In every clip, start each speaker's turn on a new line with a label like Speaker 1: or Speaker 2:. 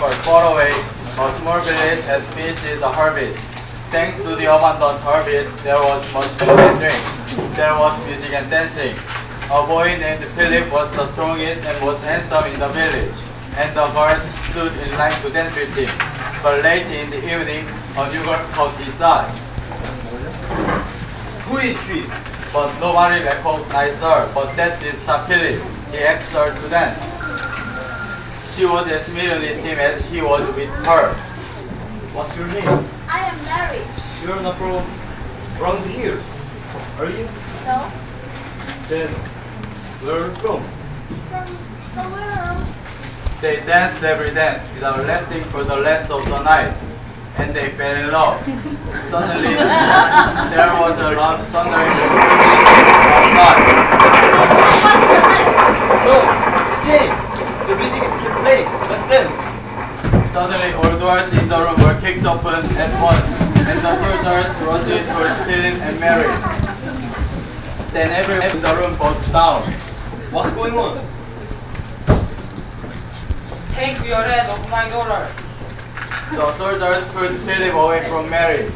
Speaker 1: but far away, a small village had finished its harvest. Thanks to the abundant harvest, there was much food and drink. There was music and dancing. A boy named Philip was the strongest and most handsome in the village, and the girls stood in line to dance with him. But late in the evening, a new girl caught his eye.
Speaker 2: Who is she?
Speaker 1: But nobody recognized her, but that did stop Philip. He asked her to dance. She was as smiling with him as he was with her.
Speaker 2: What's your name?
Speaker 3: I am married.
Speaker 2: You're not from around here, are you?
Speaker 3: No?
Speaker 2: Then, where are you from?
Speaker 3: From somewhere.
Speaker 1: They danced every dance without resting for the rest of the night, and they fell in love. Suddenly, there was a loud thundering music outside.
Speaker 2: No, stay! The music is still playing. Let's dance.
Speaker 1: Suddenly, all doors in the room were kicked open at once, and the soldiers rushed towards Philip and Mary. Then everyone in the room burst down.
Speaker 2: What's going on?
Speaker 4: Take your hand off my daughter.
Speaker 1: The soldiers pulled Philip away from Mary,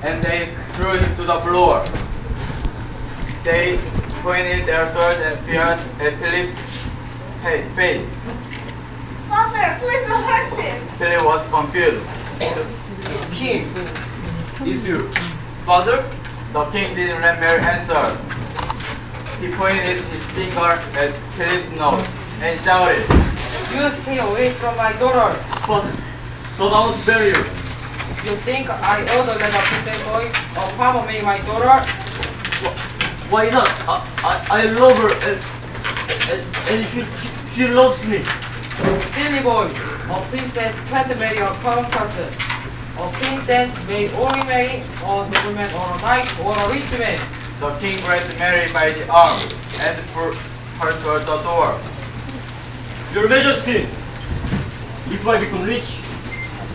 Speaker 1: and they threw him to the floor. They pointed their swords and spears at Philip's face.
Speaker 3: Father, please don't hurt him.
Speaker 1: Philip was confused.
Speaker 2: The king is your father?
Speaker 1: The king didn't let Mary answer. He pointed his finger at Philip's nose and shouted,
Speaker 4: You stay away from my daughter.
Speaker 2: But I want to bury her.
Speaker 4: You think I ought to let a peasant boy or farmer marry my daughter?
Speaker 2: Why not? I love her and she loves me.
Speaker 4: Silly boy, a princess can't marry a common person. A princess may only marry a nobleman or a knight or a rich man.
Speaker 1: The king grabbed Mary by the arm and pulled her toward the door.
Speaker 2: Your Majesty, if I become rich,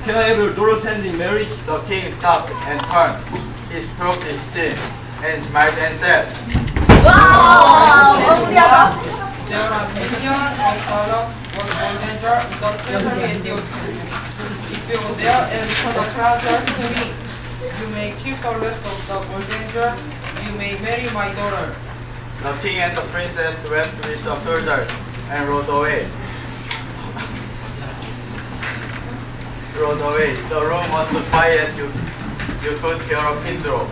Speaker 2: can I have your daughter's hand in marriage?
Speaker 1: The king stopped and turned. He stroked his chin and smiled and said,
Speaker 3: Wow!
Speaker 4: There are millions of colors for the golden jar in the treasury at the ocean. If you go there and return the crown jars to me, you may keep the rest of the golden jar. You may marry my daughter.
Speaker 1: The king and the princess went with the soldiers and rode away. The room was so quiet you could hear a pin drop.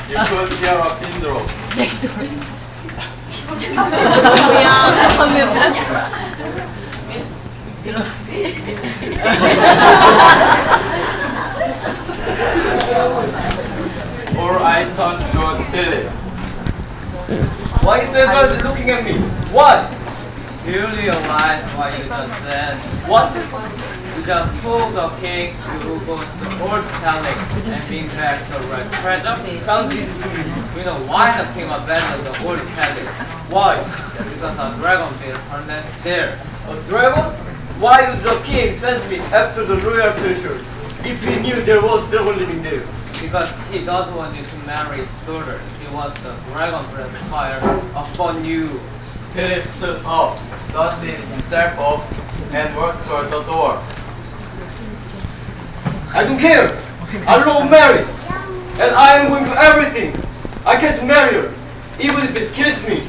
Speaker 1: You could hear a pin drop. All eyes turned toward Philip.
Speaker 2: Why is everybody looking at me? Why?
Speaker 5: Do you realize what you just said?
Speaker 2: What?
Speaker 5: You just told the king you go to the old palace and bring back the red treasure?
Speaker 2: Sounds easy to me.
Speaker 5: You know why the king abandoned the old palace?
Speaker 2: Why?
Speaker 5: Because a dragon built her nest there.
Speaker 2: A dragon? Why would the king send me after the royal treasure if he knew there was dragon living there?
Speaker 5: Because he doesn't want you to marry his daughter. He wants the dragon breath fire upon you.
Speaker 1: Philip stood up, dusted himself off, and walked toward the door.
Speaker 2: I don't care. I love Mary, and I am going to everything. I can't marry her, even if it kills me.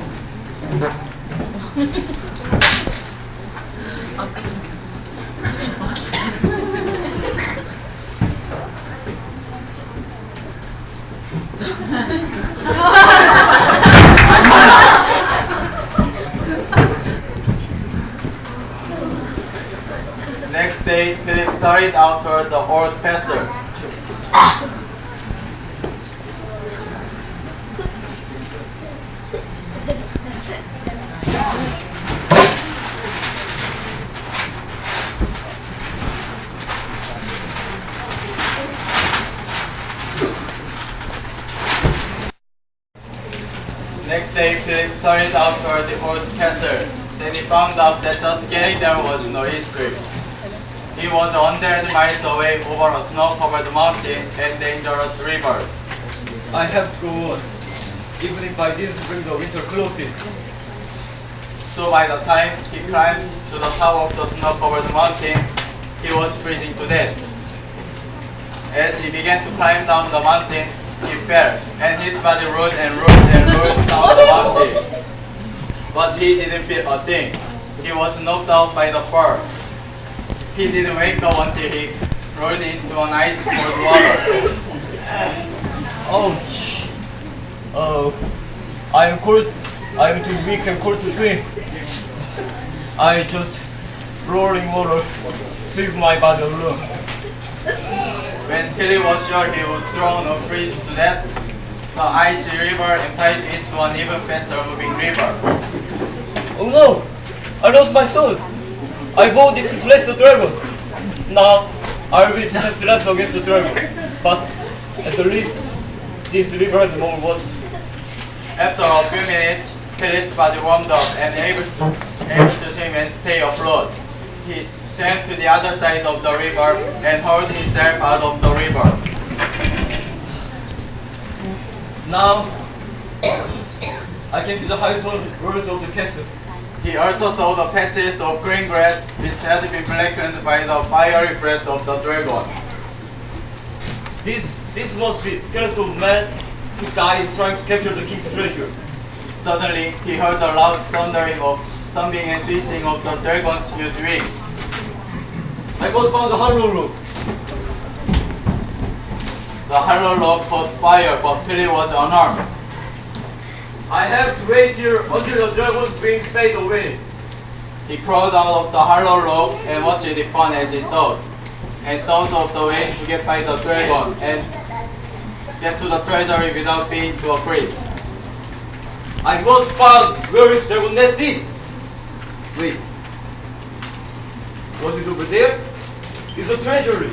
Speaker 1: Next day, Philip started out toward the old castle. Next day, Philip started out toward the old castle. Then he found out that just getting there was no history. He was 100 miles away over a snow-covered mountain and dangerous rivers.
Speaker 2: I have to go on. even if I didn't bring the winter clothes.
Speaker 1: So by the time he climbed to the top of the snow-covered mountain, he was freezing to death. As he began to climb down the mountain, he fell, and his body rolled and rolled and rolled down the mountain. But he didn't feel a thing. He was knocked out by the fall. He didn't wake up until he rolled into an ice cold water.
Speaker 2: Ouch! I am cold. I am too weak and cold to swim. I just rolling water, save my body alone.
Speaker 1: When Philip was sure he would drown or freeze to death, the icy river emptied into an even faster moving river.
Speaker 2: Oh no! I lost my sword! I vowed it to slay the dragon! Now, I will be defenseless against the dragon. But, at the least, this river has more water.
Speaker 1: After a few minutes, Philip's body warmed up and able to swim and stay afloat. He swam to the other side of the river and hauled himself out of the river.
Speaker 2: Now, I can see the highest walls of the castle.
Speaker 1: He also saw the patches of green grass which had been blackened by the fiery breath of the dragon.
Speaker 2: This must be skeleton man who died trying to capture the king's treasure.
Speaker 1: Suddenly, he heard the loud thundering of thumping and swishing of the dragon's huge wings.
Speaker 2: I must find the hollow rope.
Speaker 1: The hollow log caught fire, but Philip was unarmed.
Speaker 2: I have to wait here until the dragon's wings fade away.
Speaker 1: He crawled out of the hollow log and watched it burn as it thought, and thought of the way to get by the dragon and get to the treasury without being too afraid.
Speaker 2: I must find where his dragon nest is. Wait. Was it over there? It's a treasury.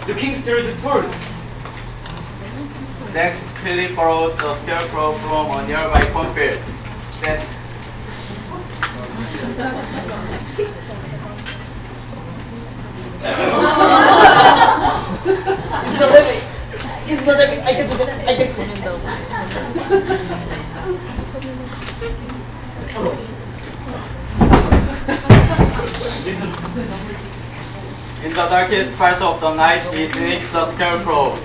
Speaker 2: The king's treasure turret.
Speaker 1: Next, Philip borrowed the scarecrow from a nearby cornfield. Then,
Speaker 6: It's not heavy. I can do that. I can do that.
Speaker 1: in the darkest part of the night, he sneaks the scarecrow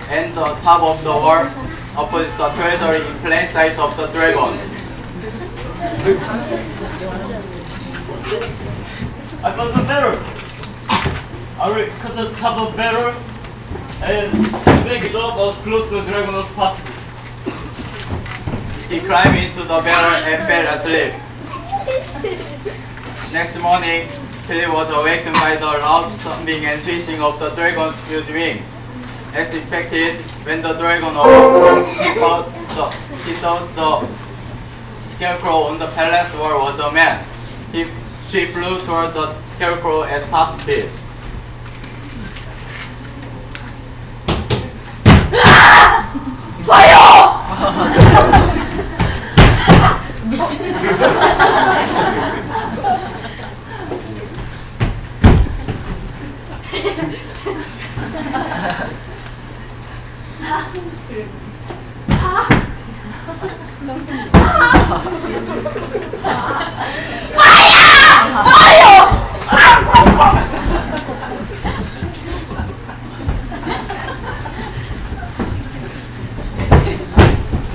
Speaker 1: and the top of the wall opposite the treasury in plain sight of the dragon.
Speaker 2: I found the barrel. I will cut the top of the barrel and make it up as close to the dragon as possible.
Speaker 1: He climbed into the barrel and fell asleep. Next morning, Philip was awakened by the loud thumping and swishing of the dragon's huge wings. As expected, when the dragon awoke, he thought the scarecrow on the palace wall was a man. She flew toward the scarecrow at top speed.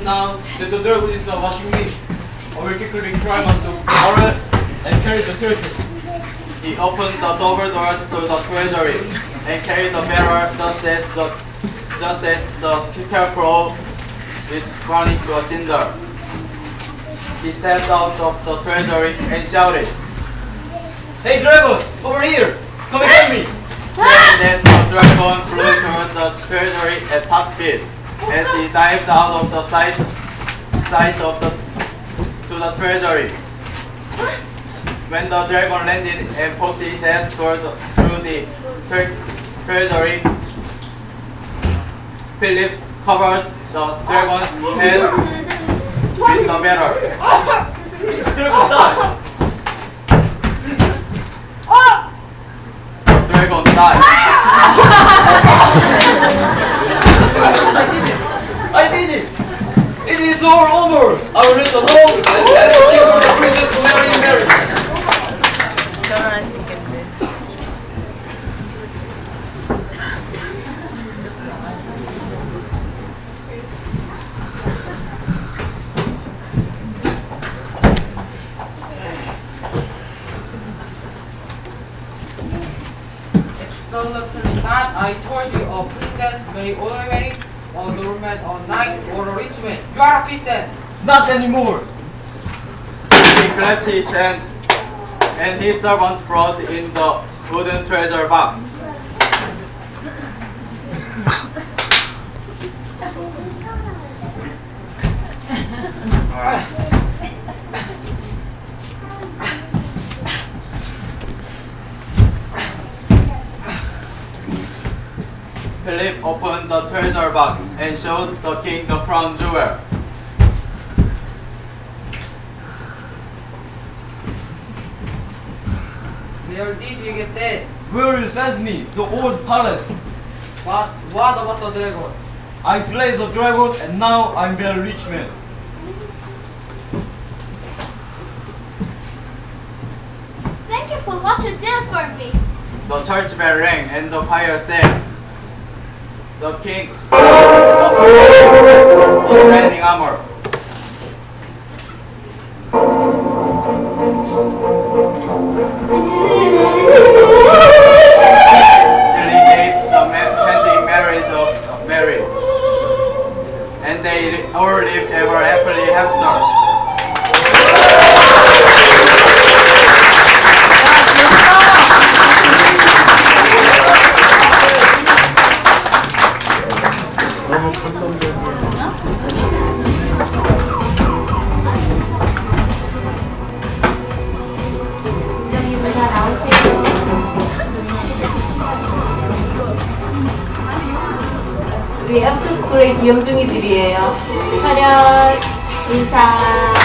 Speaker 2: Now that the dragon is not watching me, I will quickly climb on the barrel and carry the treasure.
Speaker 1: He opened the double doors to the treasury and carried the barrel just as the scarecrow is burning to a cinder. He stepped out of the treasury and shouted.
Speaker 2: Hey dragon, over here! Come and get me!
Speaker 1: Then the dragon flew toward the treasury at top speed. As he dived out of the side of to the treasury. When the dragon landed and poked his head through the treasury, Philip covered the dragon's head with the barrel.
Speaker 2: The dragon died!
Speaker 1: The dragon died.
Speaker 2: I did it! lived alone and had a few princess Mary.
Speaker 7: 결혼할 수 있겠네.
Speaker 4: Absolutely not. I told you a princess may only marry a doorman, a knight, or a rich man. You are a peasant.
Speaker 2: Not anymore.
Speaker 1: He clapped his hand, and his servant brought in the wooden treasure box. Philip opened the treasure box and showed the king the crown jewel.
Speaker 4: Where did you get that?
Speaker 2: Where you sent me? The old palace.
Speaker 4: What about the dragon?
Speaker 2: I slayed the dragon and now I'm a rich man.
Speaker 3: Thank you for what you did for me.
Speaker 1: The church bell rang and the choir sang. The king was shining armor. Julie gave the hand in marriage of Mary, and they all lived ever happily after.
Speaker 7: 우리 애프터스쿨의 귀염둥이들이에요. 차렷, 인사.